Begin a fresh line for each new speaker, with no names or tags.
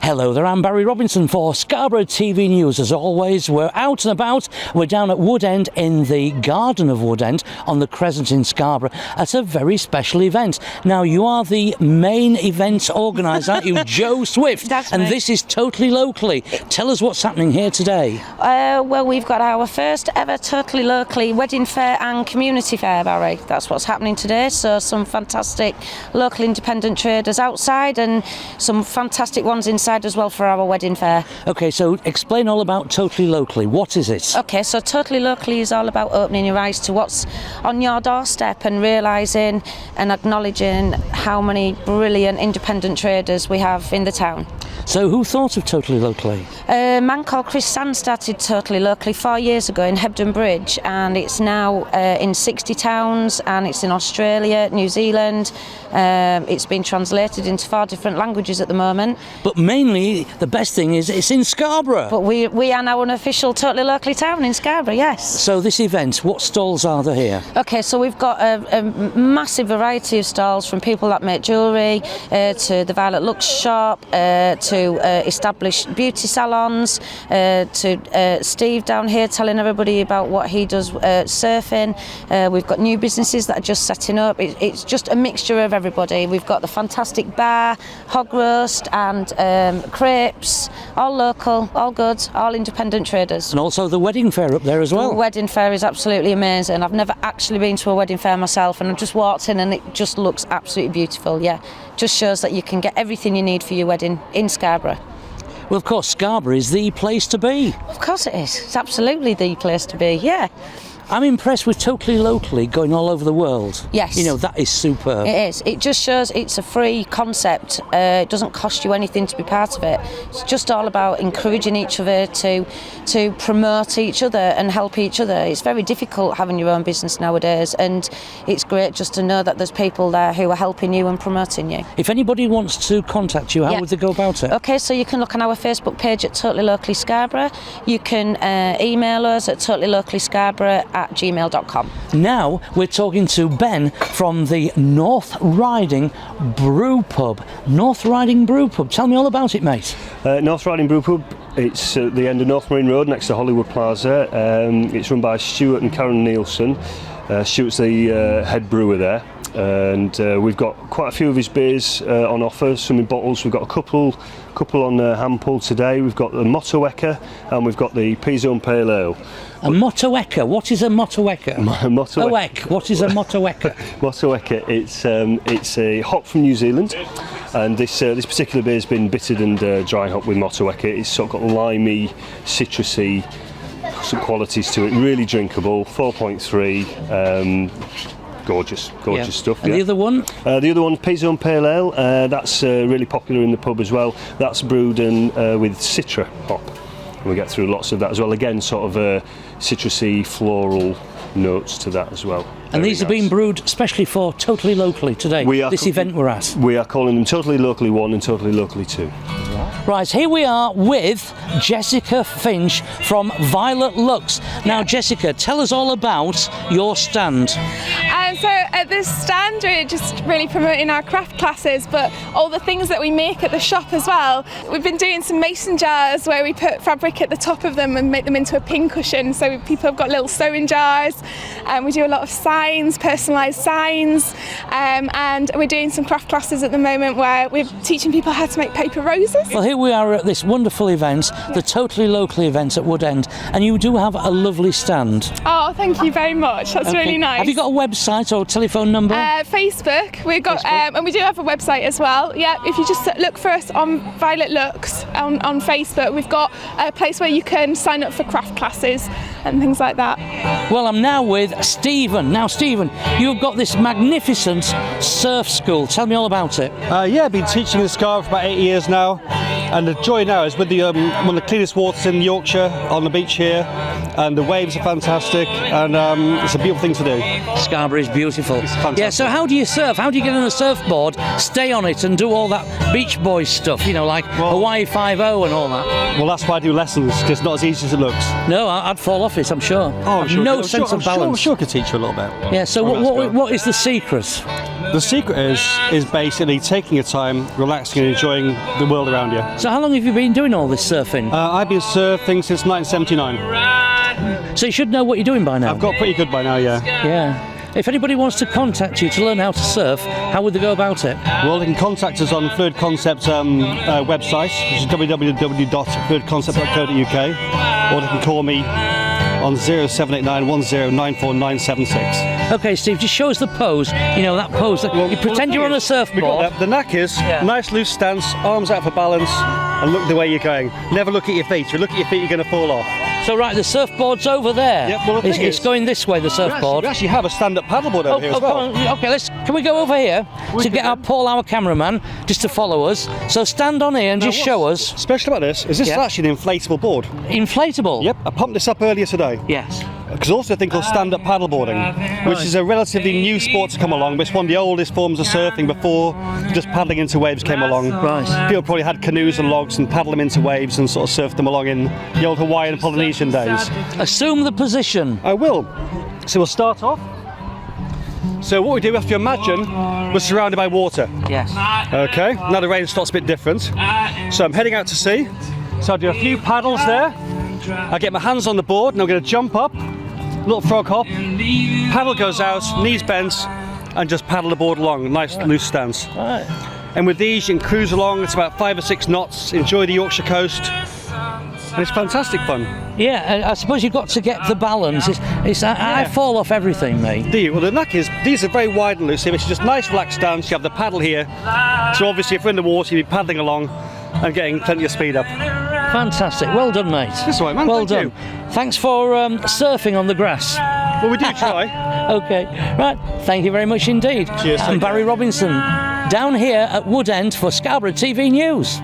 Hello there, I'm Barry Robinson for Scarborough TV News. As always, we're out and about. We're down at Wood End in the Garden of Wood End on the Crescent in Scarborough at a very special event. Now, you are the main event organiser, aren't you, Jo Swift?
That's
and
me.
This is Totally Locally. Tell us what's happening here today.
Well, we've got our first ever Totally Locally Wedding Fair and Community Fayre, Barry. That's what's happening today. So some fantastic local independent traders outside and some fantastic ones inside as well for our wedding fair.
OK, so explain all about Totally Locally. What is it?
OK, so Totally Locally is all about opening your eyes to what's on your doorstep and realising and acknowledging how many brilliant independent traders we have in the town.
So who thought of Totally Locally?
A man called Chris Sand started Totally Locally 4 years ago in Hebden Bridge, and it's now in 60 towns, and it's in Australia, New Zealand. It's been translated into 4 different languages at the moment.
But mainly, the best thing is it's in Scarborough.
But we are now an official Totally Locally town in Scarborough, yes.
So this event, what stalls are there here?
OK, so we've got a massive variety of stalls, from people that make jewellery to the Violet Lux shop, to established beauty salons, to Steve down here telling everybody about what he does surfing. We've got new businesses that are just setting up. It's just a mixture of everybody. We've got the fantastic bar, hog roast and crepes, all local, all good, all independent traders.
And also the wedding fair up there as well.
The wedding fair is absolutely amazing. I've never actually been to a wedding fair myself, and I've just walked in and it just looks absolutely beautiful. Yeah, just shows that you can get everything you need for your wedding in Scarborough.
Well, of course, Scarborough is the place to be.
Of course it is. It's absolutely the place to be, yeah.
I'm impressed with Totally Locally going all over the world.
Yes.
You know, that is superb.
It is. It just shows it's a free concept. It doesn't cost you anything to be part of it. It's just all about encouraging each other to promote each other and help each other. It's very difficult having your own business nowadays, and it's great just to know that there's people there who are helping you and promoting you.
If anybody wants to contact you, how would they go about it?
OK, so you can look on our Facebook page at Totally Locally Scarborough. You can email us at totallylocallyscarborough@gmail.com.
Now we're talking to Ben from the North Riding Brew Pub. North Riding Brew Pub. Tell me all about it, mate.
North Riding Brew Pub. It's at the end of North Marine Road next to Hollywood Plaza. It's run by Stuart and Karen Nielsen. Stuart's the head brewer there, and we've got quite a few of his beers on offer, some in bottles. We've got a couple on hand pull today. We've got the Motueka and we've got the P-Zone Pale Ale.
A Motueka. What is a Motueka?
Motueka.
What is a Motueka?
Motueka. It's a hop from New Zealand, and this particular beer has been bittered and dry hop with Motueka. It's sort of got limey, citrusy some qualities to it. Really drinkable. 4.3. Gorgeous stuff.
And the other one?
The other one, P-Zone Pale Ale. That's really popular in the pub as well. That's brewed with Citra hop. And we get through lots of that as well. Again, sort of citrusy, floral notes to that as well.
And these are being brewed especially for Totally Locally today, this event we're at.
We are calling them Totally Locally 1 and Totally Locally 2.
Right, here we are with Jessica Finch from Violet Lux. Now, Jessica, tell us all about your stand.
So at this stand, we're just really promoting our craft classes, but all the things that we make at the shop as well. We've been doing some mason jars where we put fabric at the top of them and make them into a pincushion, so people have got little sewing jars. We do a lot of signs, personalised signs, and we're doing some craft classes at the moment where we're teaching people how to make paper roses.
Well, here we are at this wonderful event, the Totally Locally event at Wood End, and you do have a lovely stand.
Oh, thank you very much. That's really nice.
Have you got a website or telephone number?
Facebook. We've got, and we do have a website as well. Yeah, if you just look for us on Violet Lux on Facebook, we've got a place where you can sign up for craft classes and things like that.
Well, I'm now with Stephen. Now, Stephen, you've got this magnificent surf school. Tell me all about it.
Yeah, I've been teaching in Scarborough for about 8 years now, and the joy now is with the one of the cleanest waters in Yorkshire on the beach here, and the waves are fantastic, and it's a beautiful thing to do.
Scarborough is beautiful.
It's fantastic.
Yeah, so how do you surf? How do you get on a surfboard, stay on it and do all that Beach Boys stuff, you know, like Hawaii 5-0 and all that?
Well, that's why I do lessons, because it's not as easy as it looks.
No, I'd fall off it, I'm sure.
Oh, I'm sure.
No sense of balance.
I'm sure I could teach you a little bit.
Yeah, so what is the secret?
The secret is basically taking your time, relaxing and enjoying the world around you.
So how long have you been doing all this surfing?
I've been surfing since 1979.
So you should know what you're doing by now.
I've got pretty good by now, yeah.
Yeah. If anybody wants to contact you to learn how to surf, how would they go about it?
Well, they can contact us on Fluid Concept website, which is www.fluidconcept.co.uk, or they can call me on 0789 1094976.
Okay, Steve, just show us the pose. You know, that pose. You pretend you're on a surfboard.
The knack is nice loose stance, arms out for balance, and look the way you're going. Never look at your feet. If you look at your feet, you're going to fall off.
So, right, the surfboard's over there.
Yep, well,
it's going this way, the surfboard.
We actually have a stand-up paddleboard over here as well.
Okay, can we go over here to get our Paul, our cameraman, just to follow us? So stand on here and just show us.
Special about this is actually an inflatable board.
Inflatable?
Yep, I pumped this up earlier today.
Yes.
Because also a thing called stand-up paddleboarding, which is a relatively new sport to come along, but it's one of the oldest forms of surfing before just paddling into waves came along.
Right.
People probably had canoes and logs and paddled them into waves and sort of surfed them along in the old Hawaiian and Polynesian days.
Assume the position.
I will. So we'll start off. So what we do, we have to imagine we're surrounded by water.
Yes.
Okay, now the rain starts a bit different. So I'm heading out to sea. So I'll do a few paddles there. I get my hands on the board and I'm going to jump up, little frog hop, paddle goes out, knees bent, and just paddle the board along, nice loose stance.
Right.
And with these you can cruise along, it's about 5 or 6 knots, enjoy the Yorkshire coast, and it's fantastic fun.
Yeah, I suppose you've got to get the balance. I fall off everything, mate.
Do you? Well, the knack is, these are very wide and loose, it's just nice relaxed stance, you have the paddle here, so obviously if we're in the water you'll be paddling along and getting plenty of speed up.
Fantastic, well done, mate.
That's all right, man.
Well
Thank
done.
you.
Thanks for surfing on the grass.
Well, we do try.
Okay, right, thank you very much indeed.
Cheers.
I'm Barry Robinson, down here at Wood End for Scarborough TV News.